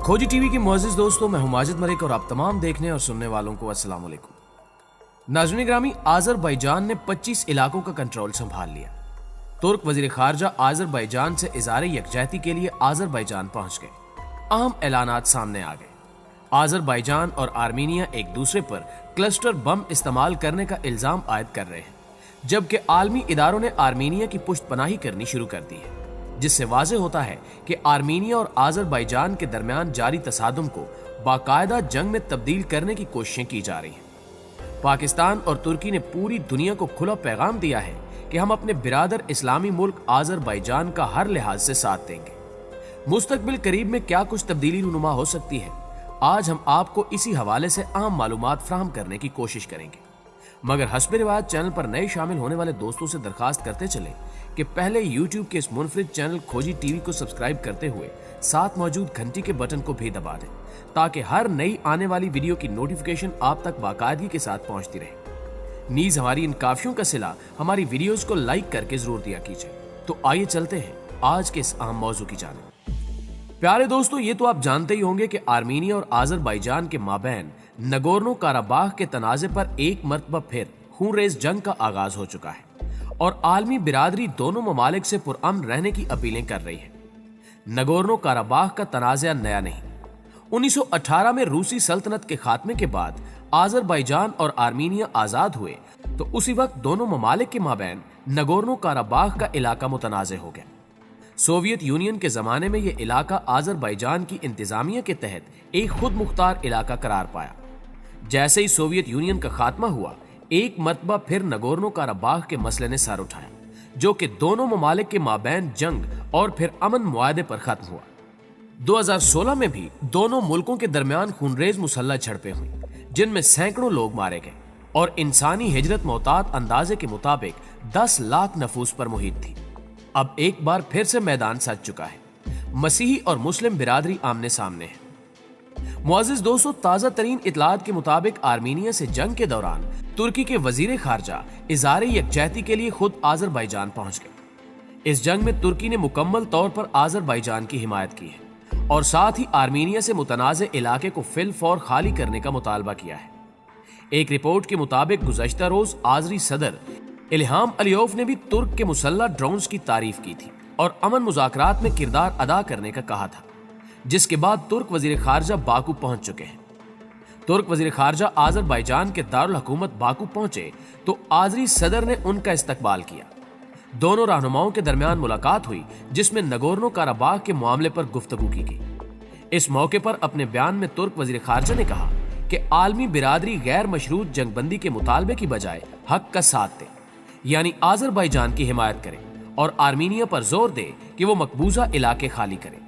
खोजी टीवी के मुअज़्ज़िज़ दोस्तों, मैं हूं माजिद मलिक और आप तमाम देखने और सुनने वालों को अस्सलाम वालेकुम। नाज़रीन ग्रामी, आज़रबाईजान ने 25 इलाकों का कंट्रोल संभाल लिया। तुर्क वज़ीर ख़ारजा आज़रबाईजान से इज़हार यकजहती के लिए आज़रबाईजान पहुंच गए। अहम ऐलानात सामने आ गए। आज़रबाईजान और आर्मीनिया एक दूसरे पर क्लस्टर बम इस्तेमाल करने का इल्ज़ाम आयद कर रहे हैं, जबकि आलमी इदारों ने आर्मीनिया की पुष्टपनाही करनी शुरू कर दी है, जिससे वाज़ेह होता है कि आर्मीनिया और आज़रबाईजान के दरमियान जारी तसादुम को बाकायदा जंग में तब्दील करने की कोशिशें की जा रही हैं। पाकिस्तान और तुर्की ने पूरी दुनिया को खुला पैगाम दिया है कि हम अपने बिरादर इस्लामी मुल्क आज़रबाईजान का हर लिहाज से साथ देंगे। मुस्तकबिल करीब में क्या कुछ तब्दीली रूनुमा हो सकती है, आज हम आपको इसी हवाले से अहम मालूमात फराहम करने की कोशिश करेंगे। मगर हस्ब रिवायत चैनल पर नए शामिल होने वाले दोस्तों से दरखास्त करते चले कि पहले YouTube के इस मुनफरिद चैनल खोजी टीवी को सब्सक्राइब करते हुए साथ मौजूद घंटी के बटन को भी दबा दें, ताकि हर नई आने वाली वीडियो की नोटिफिकेशन आप तक बाकायदगी के साथ पहुंचती रहे। नीज हमारी इन काफियों का सिला हमारी वीडियोस को लाइक करके जरूर दिया कीजिए। तो आइए चलते हैं आज के इस अहम मौजू की जानिब। प्यारे दोस्तों, ये तो आप जानते ही होंगे कि आर्मीनिया और आज़रबाईजान के माबैन नगोर्नो काराबाख के तनाज़े पर एक मरतबा फिर खूनरेज़ जंग का आगाज हो चुका है और आलमी बिरादरी दोनों ममालिक से पुरअमन रहने की अपीलें कर रही है। नगोर्नो काराबाख का तनाज़ा नया नहीं। 1918 में रूसी सल्तनत के खात्मे के बाद आज़रबाईजान और आर्मीनिया आज़ाद हुए तो उसी वक्त दोनों ममालिक के माबैन नगोर्नो काराबाख का इलाका मुतनाज़ हो गया। सोवियत यूनियन के ज़माने में यह इलाका आज़रबाईजान की इंतज़ामिया के तहत एक खुद मुख्तार इलाका करार पाया। जैसे ही सोवियत यूनियन का खात्मा हुआ, एक मरतबा फिर नगोर्नो काराबाख के मसले ने सर उठाया, जो कि दोनों ममालिक के माबैन जंग और फिर अमन मुआहदे पर खत्म हुआ। 2016 में भी दोनों मुल्कों के दरमियान खूनरेज मुसल्लह झड़पें हुई, जिनमें सैकड़ों लोग मारे गए और इंसानी हिजरत मोहतात अंदाजे के मुताबिक 10 लाख नफूस पर मुहित थी। अब एक बार फिर से मैदान सज चुका है। मसीही और मुस्लिम बिरादरी आमने सामने है। मुअज़्ज़िज़ दोस्तों, ताज़ा तरीन इतलात के मुताबिक आर्मीनिया से जंग के दौरान तुर्की के वजीर खारजा इज़हार यकजहती के लिए खुद आज़रबाईजान पहुंच गए। इस जंग में तुर्की ने मुकम्मल तौर पर आज़रबाईजान की हिमायत की है और साथ ही आर्मीनिया से मुतनाज़े इलाके को फिल फौर खाली करने का मुतालबा किया है। एक रिपोर्ट के मुताबिक गुज़श्ता रोज आज़री सदर इल्हाम अलियोव ने भी तुर्क के मुसल्लह ड्रोन्स की तारीफ की थी और अमन मुज़ाकरात में किरदार अदा करने का कहा था, जिसके बाद तुर्क वजीर खारजा बाकू पहुंच चुके हैं। तुर्क वजीर खारजा आज़रबाईजान के दारुल हुकूमत बाकू पहुंचे तो आज़री सदर ने उनका इस्तकबाल किया। दोनों रहनुमाओं के दरमियान मुलाकात हुई, जिसमें नगोर्नो काराबाख के मामले पर गुफ्तगू की गई। इस मौके पर अपने बयान में तुर्क वजीर खारजा ने कहा कि आलमी बिरादरी गैर मशरूत जंगबंदी के मुतालबे की बजाय हक का साथ दे, यानी आज़रबाईजान की हिमायत करे और आर्मीनिया पर जोर दे कि वो मकबूजा इलाके खाली करे।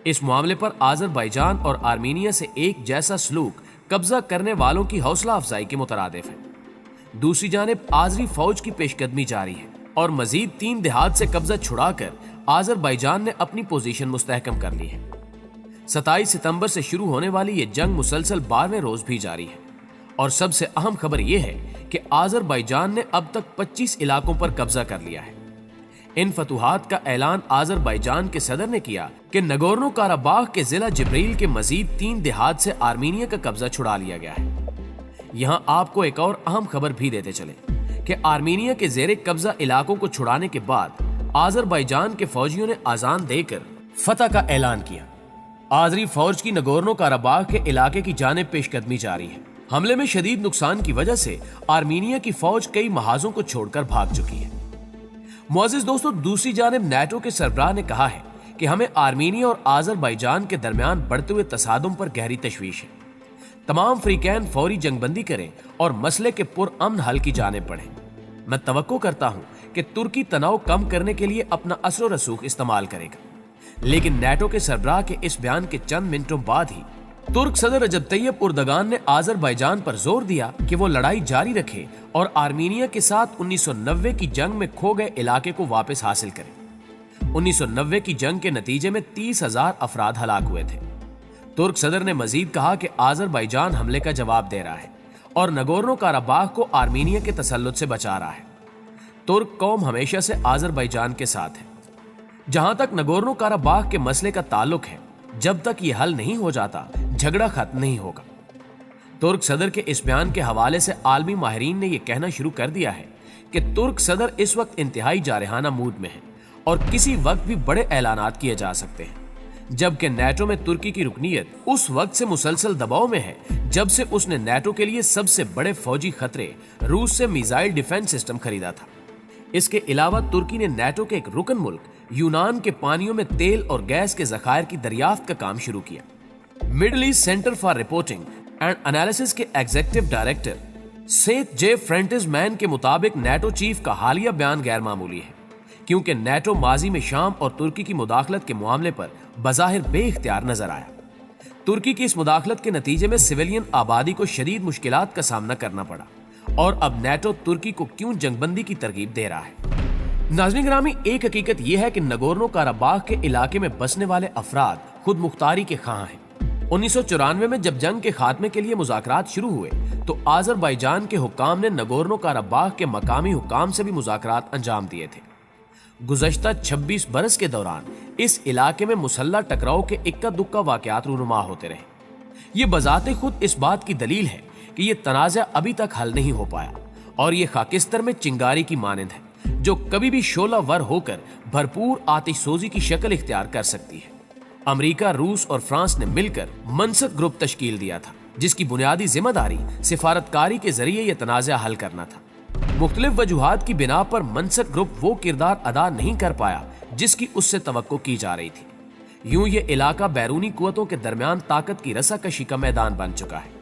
इस मामले पर आज़रबाईजान और आर्मीनिया से एक जैसा सलूक कब्जा करने वालों की हौसला अफजाई के मुतरादिफ है। दूसरी जानिब आज़री फौज की पेशकदमी जारी है और मजीद 3 देहात से कब्जा छुड़ाकर आज़रबाईजान ने अपनी पोजीशन मुस्तहकम कर ली है। 27 सितंबर से शुरू होने वाली ये जंग मुसलसल 12वें रोज भी जारी है और सबसे अहम खबर यह है कि आज़रबाईजान ने अब तक 25 इलाकों पर कब्जा कर लिया है। इन फतुहात का ऐलान आज़रबाईजान के सदर ने किया कि नगोर्नो काराबाख के जिला जिब्रील के मजीद 3 देहात से आर्मीनिया का कब्जा छुड़ा लिया गया है। यहाँ आपको एक और अहम खबर भी देते चले कि आर्मीनिया के जेरे कब्जा इलाकों को छुड़ाने के बाद आज़रबाईजान के फौजियों ने आजान देकर फतह का ऐलान किया। आज़री फौज की नगोर्नो काराबाख के इलाके की जानिब पेशकदमी जारी है। हमले में शदीद नुकसान की वजह से आर्मीनिया की फौज कई महाजों को छोड़कर भाग चुकी है। मुअज़्ज़िज़ दोस्तों, दूसरी जानिब नेटो के सरबराह ने कहा है कि हमें आर्मीनिया और आज़रबाईजान के दरमियान बढ़ते हुए तसादुम पर गहरी तशवीश है। तमाम फ्रीकैन फौरी जंगबंदी करें और मसले के पुरअमन हल की जानिब बढ़ें। मैं तवक्को करता हूं कि तुर्की तनाव कम करने के लिए अपना असर रसूख इस्तेमाल करेगा, लेकिन नेटो के सरबराह के इस बयान के चंद मिनटों बाद ही तुर्क सदर रजब तैयब उर्दगान ने आज़रबाईजान पर जोर दिया कि वो लड़ाई जारी रखे और आर्मीनिया के साथ 1990 की जंग में खो गए इलाके को वापस हासिल करे। 1990 की जंग के नतीजे में 30,000 अफराद हलाक हुए थे। तुर्क सदर ने मजीद कहा कि आज़रबाईजान हमले का जवाब दे रहा है और नगोर्नो काराबाख को आर्मीनिया के तसल्लुत से बचा रहा है। तुर्क कौम हमेशा से आज़रबाईजान के साथ है। जहां तक नगोर्नो काराबाख के मसले का ताल्लुक है, जब तक ये हल नहीं हो जाता झगड़ा खत्म नहीं होगा। तुर्क सदर के इस बयान के हवाले से आलमी माहिरीन ने यह कहना शुरू कर दिया है कि तुर्क सदर इस वक्त इंतहाई जारहाना मूड में है और किसी वक्त भी बड़े ऐलानात किए जा सकते हैं, जबकि नेटो में तुर्की की रुकनीत उस वक्त से मुसलसल दबाव में है जब से उसने नेटो के लिए सबसे बड़े फौजी खतरे रूस से मिसाइल डिफेंस सिस्टम खरीदा था। इसके अलावा तुर्की ने नेटो के एक रुकन मुल्क यूनान के पानियों में तेल और गैस के जखायर की दरियाफ्त का काम शुरू किया। Middle east centre for reporting and analysis के एग्जीक्यूटिव डायरेक्टर सेथ जे फ्रेंटिसमैन के मुताबिक नेटो चीफ का हालिया बयान गैर मामूली है, क्योंकि नेटो माजी में शाम और तुर्की की मुदाखलत के मामले पर बज़ाहिर बेइख्तियार नजर आया। तुर्की की इस मुदाखलत के नतीजे में सिविलियन आबादी को शदीद मुश्किलात का सामना करना पड़ा और अब नेटो तुर्की को क्यों जंगबंदी की तरगीब दे रहा है। नाज़रीन गिरामी, एक हकीकत यह है कि नगोर्नो काराबाख के इलाके में बसने वाले अफराद खुद मुख्तारी के ख्वाह हैं। 1994 में जब जंग के खात्मे के लिए मुज़ाकरात शुरू हुए तो आज़रबाईजान के हुक्काम ने नगोर्नो काराबाख के मकामी हुक्काम से भी मुज़ाकरात अंजाम दिए थे। गुज़श्ता 26 बरस के दौरान इस इलाके में मुसल्ला टकराव के इक्का दुक्का वाक़यात रूनुमा होते रहे। ये बजाते खुद इस बात की दलील है कि ये तनाज़ा अभी तक हल नहीं हो पाया और ये खाकिस्तर में चिंगारी की मानंद है जो कभी भी शोला वर होकर भरपूर आतिशसोजी की शक्ल इख्तियार कर सकती है। अमेरिका, रूस और फ्रांस ने मिलकर मनसक ग्रुप तश्कील दिया था, जिसकी बुनियादी जिम्मेदारी सिफारतकारी के जरिए यह तनाज़ा हल करना था। मुख्तलिफ वजूहात की बिना पर मनसक ग्रुप वो किरदार अदा नहीं कर पाया जिसकी उससे तवक्को की जा रही थी। यूं ये इलाका बैरूनी कुव्वतों के दरमियान ताकत की रस्साकशी का मैदान बन चुका है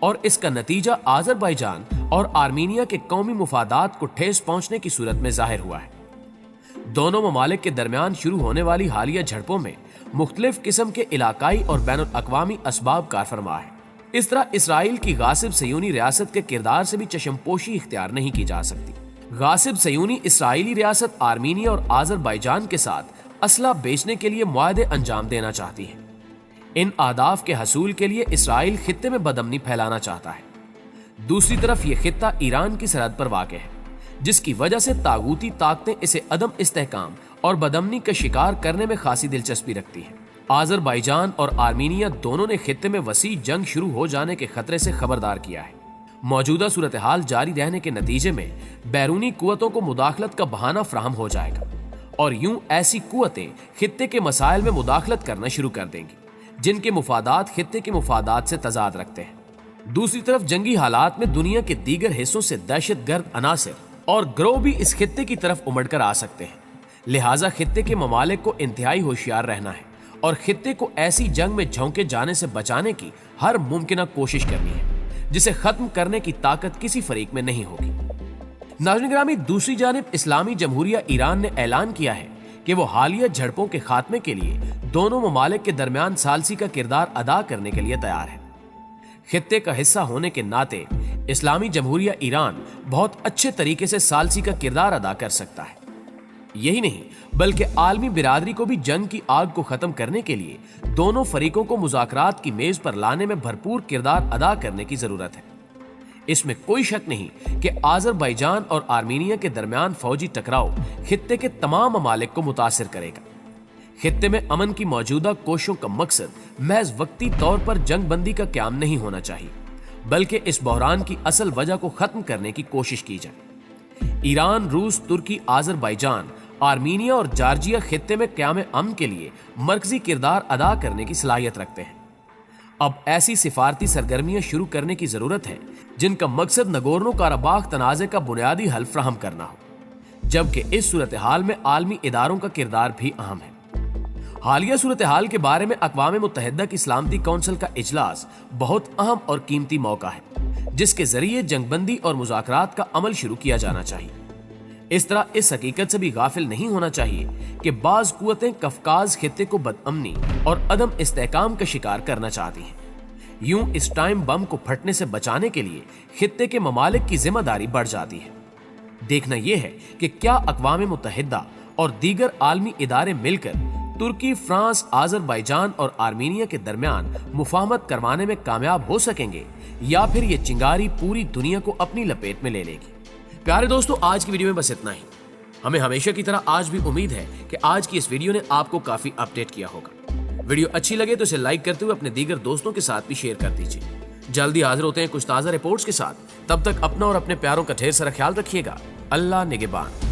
और इसका नतीजा आज़रबाईजान और आर्मीनिया के कौमी मुफादात को ठेस पहुंचने की सूरत में जाहिर हुआ है। दोनों ममालिक के दरमियान शुरू होने वाली हालिया झड़पों में मुख्तलिफ किस्म के इलाकाई और बैनुल अक़वामी असबाब कार फरमा है। इस तरह इसराइल की गासिब सयूनी रियासत के किरदार से भी चशमपोशी इख्तियार नहीं की जा सकती। गासिब सयूनी इसराइली रियासत आर्मीनिया और आज़रबाईजान के साथ असला बेचने के लिए मुआहदे अंजाम देना चाहती है। इन आदाफ के हसूल के लिए इसराइल खित्ते में बदअमनी फैलाना चाहता है। दूसरी तरफ ये खित्ता ईरान की सरहद पर वाक़ है, जिसकी वजह से तागूती ताकतें इसे अदम इस्तेहकाम और बदअमनी का शिकार करने में खासी दिलचस्पी रखती है। आज़रबाईजान और आर्मीनिया दोनों ने खित्ते में वसी जंग शुरू हो जाने के खतरे से खबरदार किया है। मौजूदा सूरत हाल जारी रहने के नतीजे में बैरूनी कुव्वतों को मुदाखलत का बहाना फराहम हो जाएगा और यूं ऐसी कुव्वतें खित्ते के मसाइल में मुदाखलत करना शुरू कर देंगी जिनके मुफादात खित्ते के मुफादात से तजाद रखते हैं। दूसरी तरफ जंगी हालात में दुनिया के दीगर हिस्सों से दहशतगर्द अनासर और गिरोह भी इस खित्ते की तरफ उमड़ कर आ सकते हैं। लिहाजा खित्ते के ममालिक को इंतहाई होशियार रहना है और खित्ते को ऐसी जंग में झोंके जाने से बचाने की हर मुमकिन कोशिश करनी है जिसे खत्म करने की ताकत किसी फरीक में नहीं होगी। नाज़रीन गिरामी, दूसरी जानिब इस्लामी जमहूरिया ईरान ने ऐलान किया है कि वो हालिया झड़पों के खात्मे के लिए दोनों ममालिक के दरमियान सालसी का किरदार अदा करने के लिए तैयार है। खित्ते का हिस्सा होने के नाते इस्लामी जमहूरिया ईरान बहुत अच्छे तरीके से सालसी का किरदार अदा कर सकता है। यही नहीं बल्कि आलमी बिरादरी को भी जंग की आग को खत्म करने के लिए दोनों फरीकों को मुज़ाकरात की मेज पर लाने में भरपूर किरदार अदा करने की जरूरत है। इसमें कोई शक नहीं कि आज़रबाईजान और आर्मीनिया के दरमियान फौजी टकराव खित्ते के तमाम ममालिक को मुतासिर करेगा। खित्ते में अमन की मौजूदा कोशिशों का मकसद महज वक्ती तौर पर जंग बंदी का क़याम नहीं होना चाहिए, बल्कि इस बहरान की असल वजह को खत्म करने की कोशिश की जाए। ईरान, रूस, तुर्की, आज़रबाईजान, आर्मीनिया और जॉर्जिया खित्ते में क़याम अमन के लिए मरकजी किरदार अदा करने की सलाहियत रखते हैं। अब ऐसी सिफारती सरगर्मियां शुरू करने की जरूरत है जिनका मकसद नगोर्नो काराबाख तनाज़े का बुनियादी हल फ्राहम करना हो, जबकि इस सूरत हाल में आलमी इदारों का किरदार भी अहम है। हालिया सूरत हाल के बारे में अक़वाम मुत्तहिदा की सलामती कौंसिल का इजलास बहुत अहम और कीमती मौका है, जिसके जरिए जंगबंदी और मुज़ाकरात का अमल शुरू किया जाना चाहिए। इस तरह इस हकीकत से भी गाफिल नहीं होना चाहिए कि बाज़ कुव्वतें कफकाज खित्ते को बदअमनी और अदम इस्तेहकाम का शिकार करना चाहती हैं। यूं इस टाइम बम को फटने से बचाने के लिए खित्ते के ममालिक की जिम्मेदारी बढ़ जाती है। देखना यह है कि क्या अक़वाम मुत्तहिदा और दीगर आलमी इदारे मिलकर तुर्की, फ्रांस, आज़रबाईजान और आर्मीनिया के दरमियान मुफाहमत करवाने में कामयाब हो सकेंगे या फिर ये चिंगारी पूरी दुनिया को अपनी लपेट में ले लेगी। प्यारे दोस्तों, आज की वीडियो में बस इतना ही। हमें हमेशा की तरह आज भी उम्मीद है कि आज की इस वीडियो ने आपको काफी अपडेट किया होगा। ویڈیو اچھی لگے تو اسے لائک کرتے ہوئے اپنے دیگر دوستوں کے ساتھ بھی شیئر کر دیجیے۔ جلدی حاضر ہوتے ہیں کچھ تازہ رپورٹس کے ساتھ، تب تک اپنا اور اپنے پیاروں کا ڈھیر سارا خیال رکھیے گا۔ اللہ نگہبان۔